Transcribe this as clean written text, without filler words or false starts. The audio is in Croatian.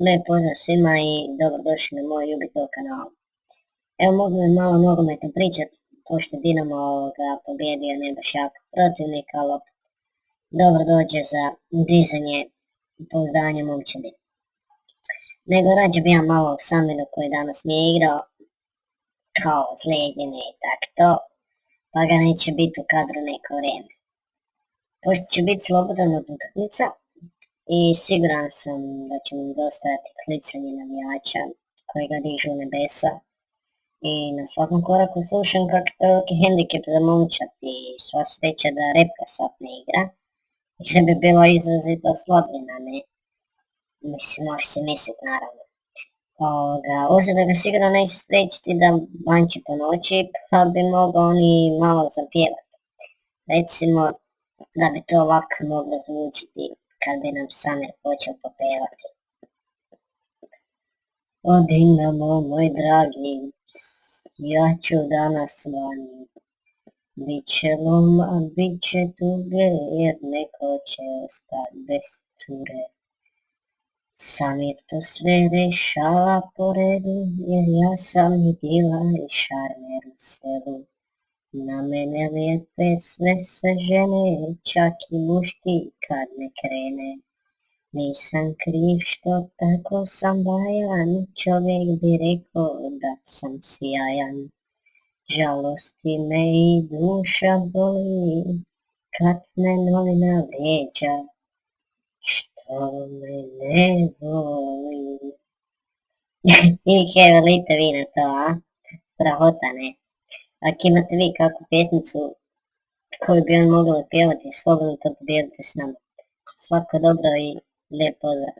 Lijep pozdrav svima i dobrodošli na moj Jubitov kanal. Evo mogu mi malo nogometno pričat, pošto je Dinamo pobjedio ne baš jako protivnika, ali opet dobro dođe za dizanje pouzdanja momčadi. Nego rađe bi ja malo o Samiru koji danas nije igrao, kao ozlijeđeni i tak to, pa ga neće biti u kadru neko vrijeme. Pošto će biti slobodan od utakmica, i siguran sam da će mu dostati klicanje navijača koji ga dižu u nebesa i na svakom koraku slušam kako je to veliki hendikep za momčad i sva sreća da Repka sad ne igra jer bi bila izrazito oslabljena, ne? Mislim, može se mislit naravno. Ozljeda ga sigurno neće spriječiti da banči po noći, pa bi mogao on i malo zapjevati. Recimo da bi to ovako moglo zvučiti kad bi nam Samir počeo popevati. O Dinamo, moj dragi, ja ću danas vani. Biće loma, biće tuge, jer neko će ostati bez cure. Samir to sve rešava po redu, jer ja sam i bila i šarmer u selu. Na mene lijepe sve se žene, čak i muški kad ne krene. Nisam kriv što tako sam bajan, čovjek bi rekao da sam sjajan. Žalosti me i duša boli, kad me novina vrijeđa, što me ne voli. I kaj volite vi na to, a? Strahota, ne? Ako imate vi kakvu pjesmicu koju bi on mogao pjevati, slobodno to podijelite s nama. Svako dobro i lijep pozdrav.